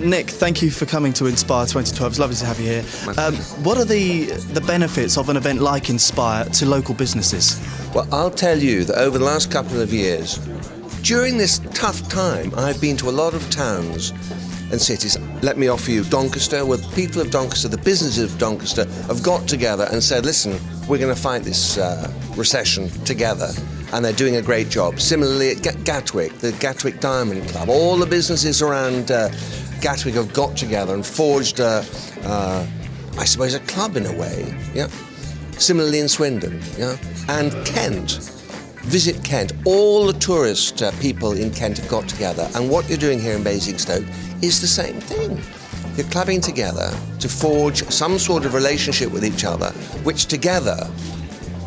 Nick, thank you for coming to Inspire 2012. It's lovely to have you here. What are the benefits of an event like Inspire to local businesses? Well, I'll tell you that over the last couple of years, during this tough time, I've been to a lot of towns and cities. Let me offer you Doncaster, where the people of Doncaster, the businesses of Doncaster, have got together and said, listen, we're going to fight this recession together. And they're doing a great job. Similarly at Gatwick, the Gatwick Diamond Club, all the businesses around Gatwick have got together and forged, I suppose, a club in a way. Yeah. Similarly in Swindon, yeah, and Kent. Visit Kent. All the tourist people in Kent have got together, and what you're doing here in Basingstoke is the same thing. You're clubbing together to forge some sort of relationship with each other, which together,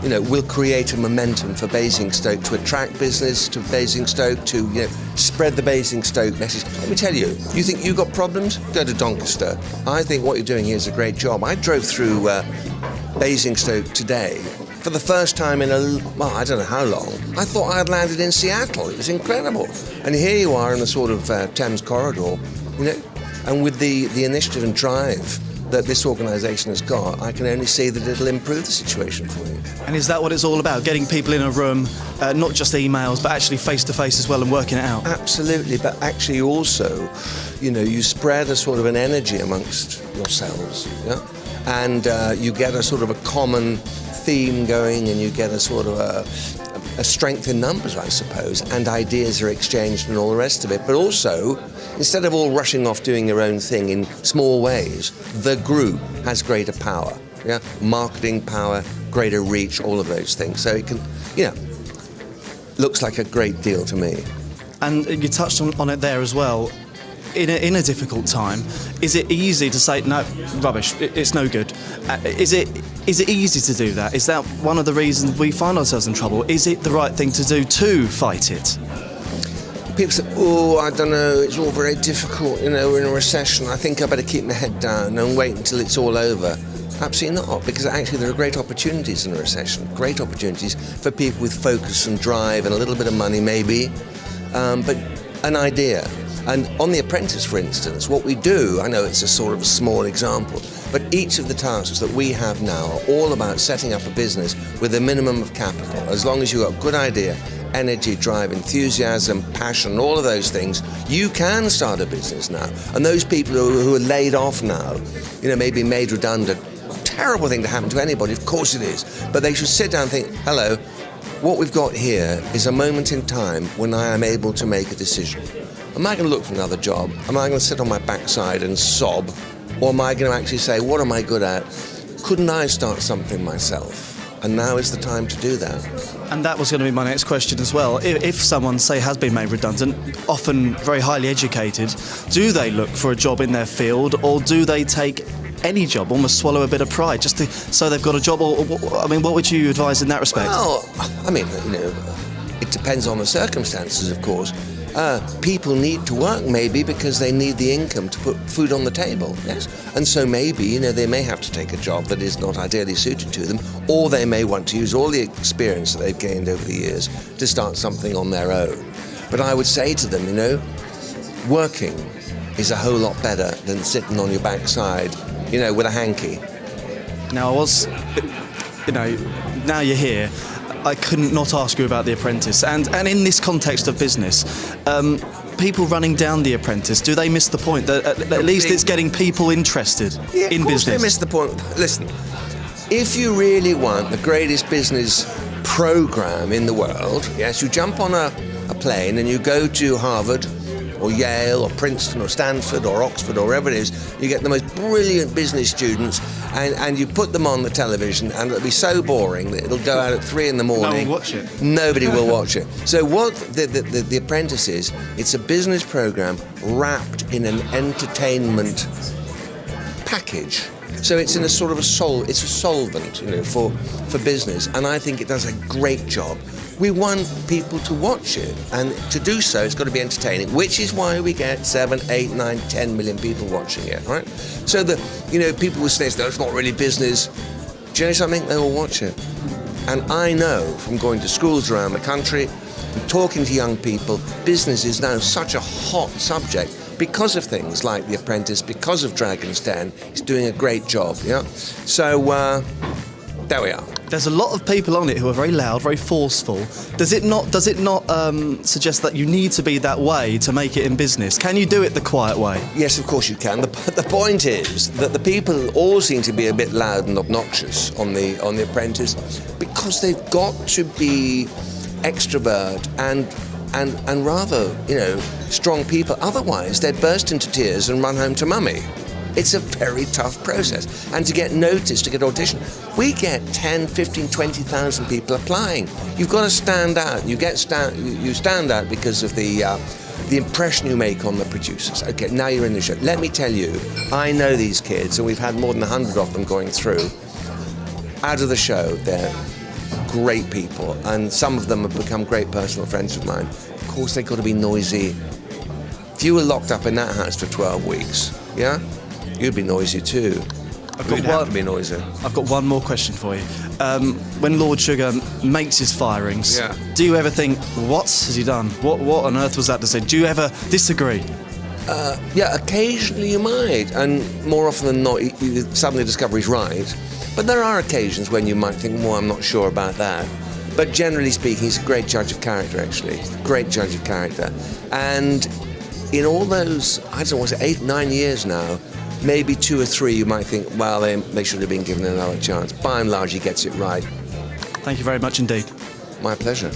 will create a momentum for Basingstoke to attract business to Basingstoke, to spread the Basingstoke message. Let me tell you, you think you've got problems? Go to Doncaster. I think what you're doing here is a great job. I drove through Basingstoke today for the first time in I don't know how long. I thought I had landed in Seattle. It was incredible. And here you are in the sort of Thames corridor, and with the initiative and drive that this organisation has got, I can only see that it'll improve the situation for you. And is that what it's all about? Getting people in a room, not just emails, but actually face-to-face as well and working it out? Absolutely, but actually also, you spread a sort of an energy amongst yourselves, yeah? And you get a sort of a common theme going, and you get a sort of a strength in numbers, I suppose, and ideas are exchanged and all the rest of it. But also, instead of all rushing off doing your own thing in small ways, the group has greater power, yeah? Marketing power, greater reach, all of those things. So it can, looks like a great deal to me. And you touched on it there as well. In a difficult time, is it easy to say, no, rubbish, it's no good? Is it easy to do that? Is that one of the reasons we find ourselves in trouble? Is it the right thing to do to fight it? People say, I don't know, it's all very difficult, we're in a recession, I think I better keep my head down and wait until it's all over. Absolutely not, because actually there are great opportunities in a recession, great opportunities for people with focus and drive and a little bit of money maybe, but an idea. And on The Apprentice, for instance, what we do, I know it's a sort of a small example, but each of the tasks that we have now are all about setting up a business with a minimum of capital. As long as you've got a good idea, energy, drive, enthusiasm, passion, all of those things, you can start a business now. And those people who are laid off now, maybe made redundant, terrible thing to happen to anybody, of course it is, but they should sit down and think, hello, what we've got here is a moment in time when I am able to make a decision. Am I going to look for another job? Am I going to sit on my backside and sob? Or am I going to actually say, what am I good at? Couldn't I start something myself? And now is the time to do that. And that was going to be my next question as well. If someone, say, has been made redundant, often very highly educated, do they look for a job in their field, or do they take any job, almost swallow a bit of pride, just so they've got a job? Or what would you advise in that respect? Well, it depends on the circumstances, of course. People need to work maybe because they need the income to put food on the table, yes? And so maybe, they may have to take a job that is not ideally suited to them, or they may want to use all the experience that they've gained over the years to start something on their own. But I would say to them, working is a whole lot better than sitting on your backside, with a hanky. Now now you're here, I couldn't not ask you about The Apprentice. And in this context of business, people running down The Apprentice, do they miss the point that at least it's getting people interested in business? Of course they miss the point. Listen, if you really want the greatest business program in the world, yes, you jump on a plane and you go to Harvard or Yale or Princeton or Stanford or Oxford or wherever it is, you get the most brilliant business students and you put them on the television and it'll be so boring that it'll go out at 3 a.m. No one will watch it. Nobody will watch it. So what the Apprentice is, it's a business program wrapped in an entertainment package. So it's in a sort of it's a solvent, for business, and I think it does a great job. We want people to watch it, and to do so, it's got to be entertaining, which is why we get 7, 8, 9, 10 million people watching it, right? So people will say, it's not really business. Do you know something? They will watch it. And I know from going to schools around the country and talking to young people, business is now such a hot subject. because of things like The Apprentice, because of Dragon's Den. He's doing a great job, yeah? So, there we are. There's a lot of people on it who are very loud, very forceful. Does it not suggest that you need to be that way to make it in business? Can you do it the quiet way? Yes, of course you can. The point is that the people all seem to be a bit loud and obnoxious on the Apprentice because they've got to be extrovert and rather, strong people. Otherwise, they'd burst into tears and run home to mummy. It's a very tough process. And to get noticed, to get auditioned, we get 10, 15, 20,000 people applying. You've got to stand out. You stand out because of the impression you make on the producers. Okay, now you're in the show. Let me tell you, I know these kids, and we've had more than 100 of them going through. Out of the show, they're great people, and some of them have become great personal friends of mine. Of course, they've got to be noisy. If you were locked up in that house for 12 weeks, yeah? You'd be noisy too. You'd have to be noisy. I've got one more question for you. When Lord Sugar makes his firings, Yeah. do you ever think, what has he done? What on earth was that to say? Do you ever disagree? Yeah, occasionally you might, and more often than not, you suddenly discover he's right. But there are occasions when you might think, well, I'm not sure about that. But generally speaking, he's a great judge of character, actually. Great judge of character. And in all those, I don't know, was it 8, 9 years now, maybe 2 or 3 you might think, well, they should have been given another chance. By and large, he gets it right. Thank you very much indeed. My pleasure.